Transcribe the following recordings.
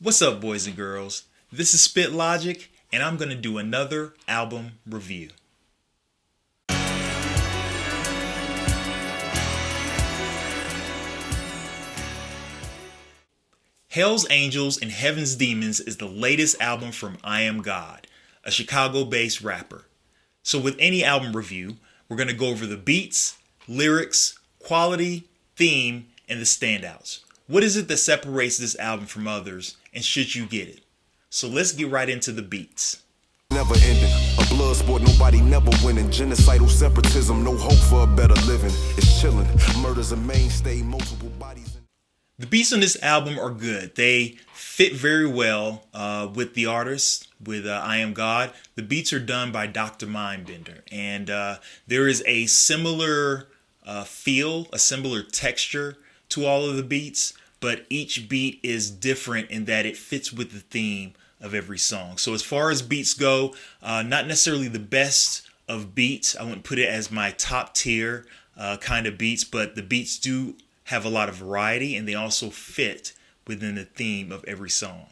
What's up, boys and girls? This is SPITLOGIC, and I'm going to do another album review. Hell's Angels and Heaven's Deamons is the latest album from IAMGAWD, a Chicago-based rapper. So with any album review, we're going to go over the beats, lyrics, quality, theme, and the standouts. What is it that separates this album from others, and should you get it? So let's get right into the beats. Never ending, a blood sport, nobody never winning. Genocidal separatism, no hope for a better living. It's chilling, murder's a mainstay, multiple bodies. The beats on this album are good. They fit very well with the artist, with IAMGAWD. The beats are done by Dr. Mindbender, and there is a similar feel, a similar texture to all of the beats, but each beat is different in that it fits with the theme of every song. So as far as beats go, not necessarily the best of beats. I wouldn't put it as my top tier kind of beats, but the beats do have a lot of variety, and they also fit within the theme of every song.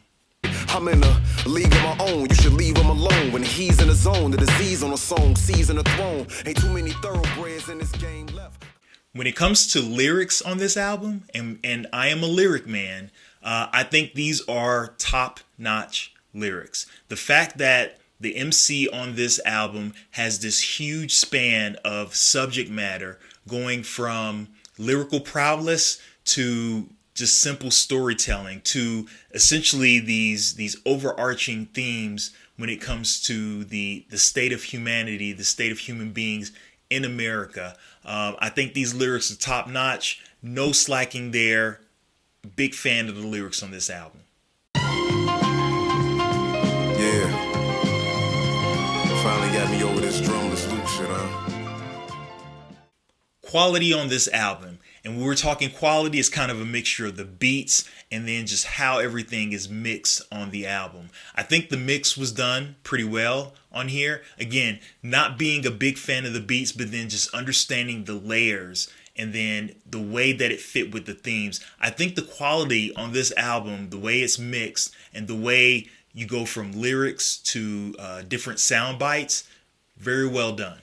I'm in a league of my own, you should leave him alone. When he's in the zone, the disease on a song, seizing the throne. Ain't too many thoroughbreds in this game left. When it comes to lyrics on this album, and I am a lyric man, I think these are top-notch lyrics. The fact that the MC on this album has this huge span of subject matter, going from lyrical prowess to just simple storytelling to essentially these overarching themes when it comes to the state of humanity, the state of human beings in America. I think these lyrics are top notch. No slacking there. Big fan of the lyrics on this album. Yeah. Finally got me over this drumless loop shit, huh? Quality on this album, and when we're talking quality, it's kind of a mixture of the beats and then just how everything is mixed on the album. I think the mix was done pretty well on here. Again, not being a big fan of the beats, but then just understanding the layers and then the way that it fit with the themes. I think the quality on this album, the way it's mixed and the way you go from lyrics to different sound bites, very well done.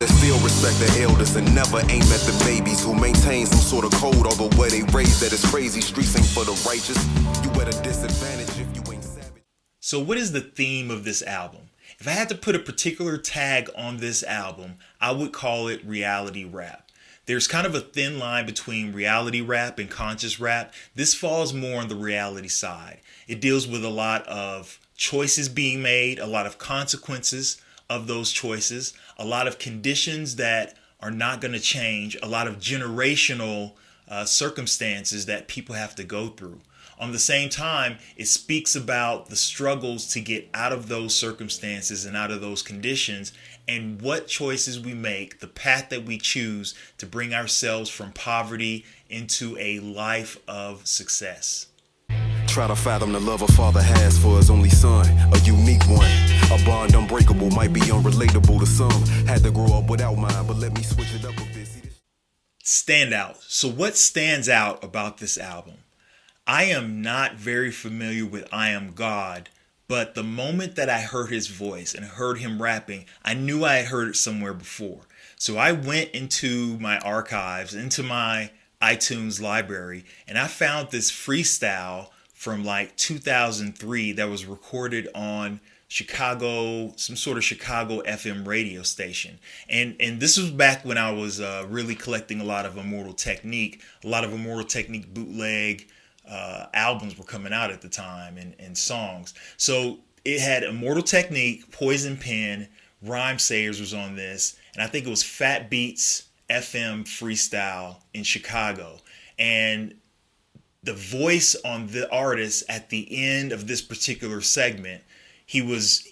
Still respect the elders and never aim at the babies who maintain some sort of code, although where they raised that is crazy. Streets ain't for the righteous. You at a disadvantage if you ain't savage. So what is the theme of this album? If I had to put a particular tag on this album, I would call it reality rap. There's kind of a thin line between reality rap and conscious rap. This falls more on the reality side. It deals with a lot of choices being made, a lot of consequences of those choices, a lot of conditions that are not going to change, a lot of generational circumstances that people have to go through. On the same time, it speaks about the struggles to get out of those circumstances and out of those conditions, and what choices we make, the path that we choose to bring ourselves from poverty into a life of success. Try to fathom the love a father has for his only son, a unique one. A bond unbreakable, might be unrelatable to some. Had to grow up without mine, but let me switch it up a bit. Standout. So what stands out about this album? I am not very familiar with IAMGAWD, but the moment that I heard his voice and heard him rapping, I knew I had heard it somewhere before. So I went into my archives, into my iTunes library, and I found this freestyle from like 2003 that was recorded on Chicago, some sort of Chicago FM radio station. And this was back when I was really collecting a lot of Immortal Technique. A lot of Immortal Technique bootleg albums were coming out at the time, and songs. So it had Immortal Technique, Poison Pen, Rhyme Sayers was on this, and I think it was Fat Beats FM freestyle in Chicago. And the voice on the artist at the end of this particular segment, he was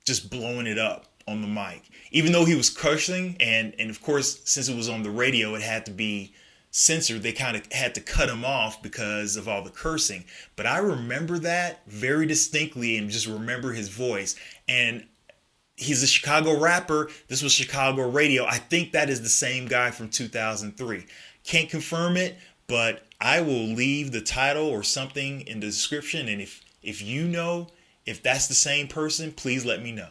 just blowing it up on the mic. Even though he was cursing, and of course, since it was on the radio, it had to be censored. They kind of had to cut him off because of all the cursing. But I remember that very distinctly and just remember his voice. And he's a Chicago rapper. This was Chicago radio. I think that is the same guy from 2003. Can't confirm it, but I will leave the title or something in the description. And if you know if that's the same person, please let me know.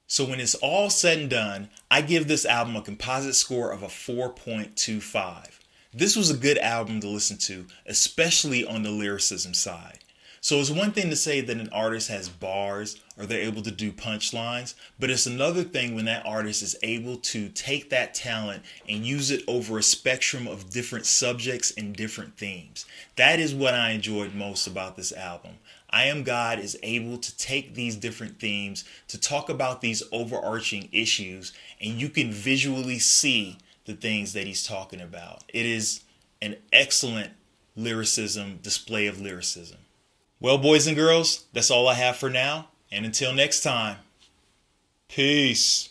So when it's all said and done, I give this album a composite score of a 4.25. This was a good album to listen to, especially on the lyricism side. So it's one thing to say that an artist has bars or they're able to do punchlines, but it's another thing when that artist is able to take that talent and use it over a spectrum of different subjects and different themes. That is what I enjoyed most about this album. IAMGAWD is able to take these different themes to talk about these overarching issues, and you can visually see the things that he's talking about. It is an excellent display of lyricism. Well, boys and girls, that's all I have for now. And until next time, peace.